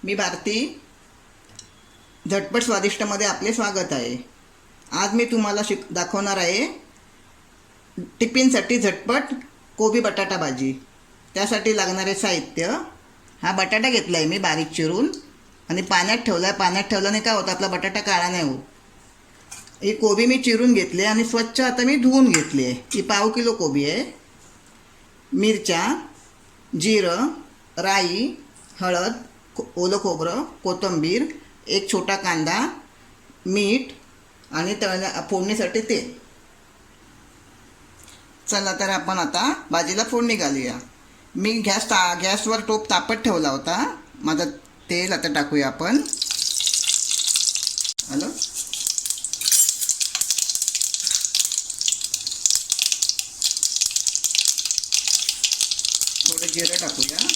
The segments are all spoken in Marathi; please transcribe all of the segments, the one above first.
मी भारती. झटपट स्वादिष्टमध्ये आपले स्वागत आहे. आज मी तुम्हाला दाखवणार आहे टिफिनसाठी झटपट कोबी बटाटा भाजी. त्यासाठी लागणारे साहित्य: हा बटाटा घेतला आहे मी बारीक चिरून आणि पाण्यात ठेवला आहे. पाण्यात ठेवल्याने काय होतं, आपला बटाटा काळा नाही होत. ही कोबी मी चिरून घेतली आणि स्वच्छ आता मी धुवून घेतली आहे. ही पाव किलो कोबी आहे. मिरच्या, जिरं, राई, हळद, ओलं खोबरं, कोथिंबीर, एक छोटा कांदा, मीठ आणि फोडणीसाठी तेल. चला तर आपण आता भाजीला फोडणी घालूया. मी गॅसवर टोप तापत ठेवला होता. माझा तेल आता टाकूया आपण. हॅलो, थोडं जिरं टाकूया.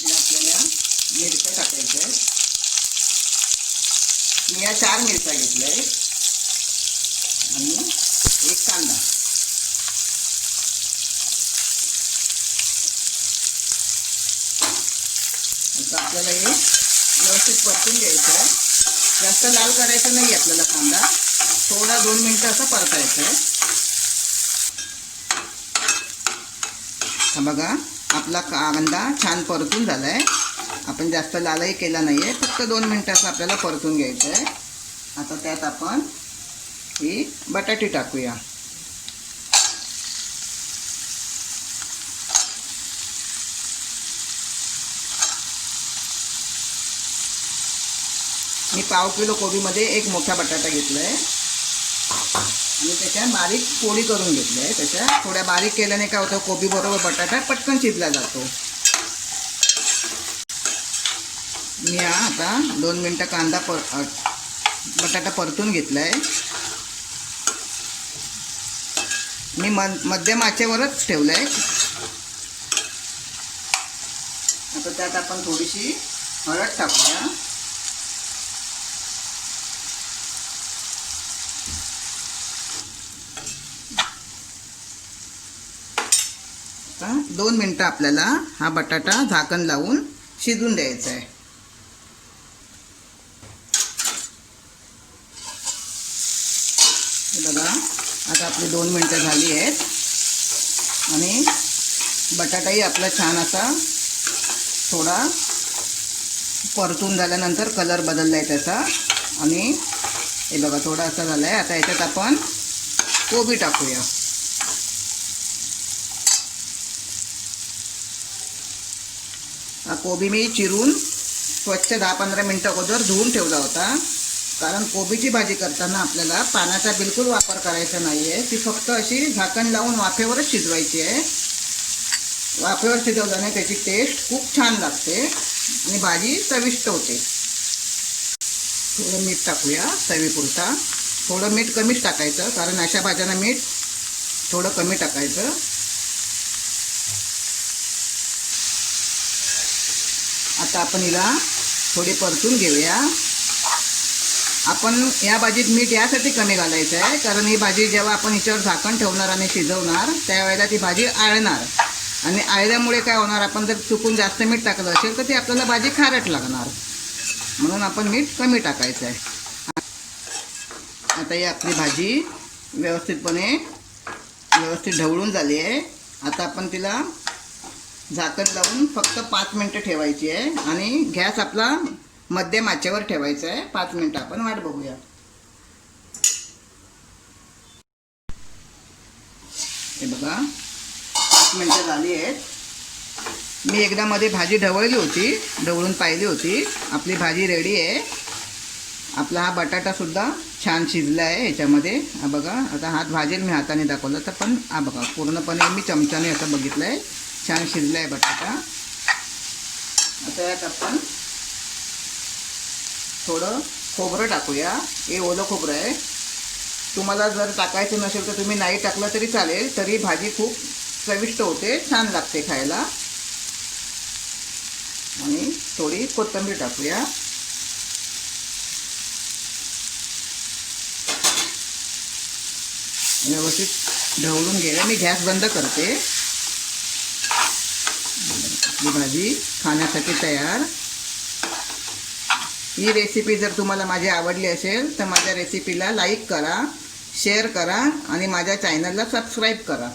आपल्याला मिरच्या टाकायच्या आहेत. मी या 4 मिरच्या घेतल्या आहेत आणि एक कांदा. आता आपल्याला हे व्यवस्थित परतून घ्यायचं आहे. जास्त लाल करायचं नाही आपल्याला कांदा. थोडा 2 मिनटं असं परतायचं आहे. हा बघा, आपला कांदा छान परतून झाला आहे. आपण जास्त लालही केला नाही आहे, फक्त 2 मिनटं असं आपल्याला परतून घ्यायचं आहे. आता त्यात आपण ही बटाटे टाकूया. मी पाव किलो कोबीमध्ये एक मोठा बटाटा घेतला आहे आणि त्याच्या बारीक पोळी करून घेतली आहे. त्याच्या थोड्या बारीक केल्याने काय होतं, कोबीबरोबर बटाटा पटकन शिजला जातो. मी आता 2 मिनटं बटाटा परतून घेतला आहे. मी मध्यम आचेवरच ठेवलं आहे. आता त्यात आपण थोडीशी हळद टाकूया. आता 2 मिनटं आपल्याला हा बटाटा झाकण लावून शिजून द्यायचा आहे. बघा, आता आपली 2 मिनटं झाली आहेत आणि बटाटाही आपला छान असा थोडा परतून झाल्यानंतर कलर बदलला आहे त्याचा. आणि हे बघा, थोडा असा झाला आहे. आता याच्यात आपण कोबी टाकूया. हा कोबी मी चिरून स्वच्छ 10-15 मिनटं अगोदर धुवून ठेवला होता. कारण कोबीची भाजी करताना आपल्याला पाण्याचा बिलकुल वापर करायचा नाही आहे. ती फक्त अशी झाकण लावून वाफेवरच शिजवायची आहे. वाफेवर शिजवल्याने त्याची टेस्ट खूप छान लागते आणि भाजी चविष्ट होते. थोडं मीठ टाकूया चवीपुरता. थोडं मीठ कमीच टाकायचं, कारण अशा भाज्यांना मीठ थोडं कमी टाकायचं. आता आपण हिला थोडी परतून घेऊया. आपण या भाजीत मीठ यासाठी कमी घालायचं आहे, कारण ही भाजी जेव्हा आपण हिच्यावर झाकण ठेवणार आणि शिजवणार त्यावेळेला ती भाजी आळणार आणि आळल्यामुळे काय होणार, आपण जर चुकून जास्त मीठ टाकलं असेल तर ती आपल्याला भाजी खारट लागणार. म्हणून आपण मीठ कमी टाकायचं आहे. आता ही आपली भाजी व्यवस्थित ढवळून झाली आहे. आता आपण तिला झाकण लावून फक्त 5 मिनटं ठेवायची आहे आणि गॅस आपला मध्यम आचेवर ठेवायचं आहे. 5 मिनटं आपण वाट बघूया. हे बघा, 5 मिनटं झाली आहेत. मी एकदा मध्ये भाजी ढवळून पाहिली होती. आपली भाजी रेडी आहे. आपला हा बटाटासुद्धा छान शिजला आहे ह्याच्यामध्ये. हा बघा, आता हात भाजेल मी हाताने दाखवलं तर, पण हा बघा पूर्णपणे मी चमच्याने असं बघितलं आहे, छान शिजला आहे बटाटा. आता यात आपण थोडं खोबरं टाकूया. हे ओलं खोबरं आहे. तुम्हाला जर टाकायचं नसेल तर तुम्ही नाही टाकलं तरी चालेल. तरी भाजी खूप चविष्ट होते, छान लागते खायला. आणि थोडी कोथिंबीर टाकूया. व्यवस्थित ढवळून गेलं. मी गॅस बंद करते. ही भाजी खाण्यासाठी तयार. ही रेसिपी जर तुम्हाला माझी आवडली असेल तर माझ्या रेसिपीला लाईक करा, शेअर करा आणि माझ्या चॅनलला सबस्क्राईब करा.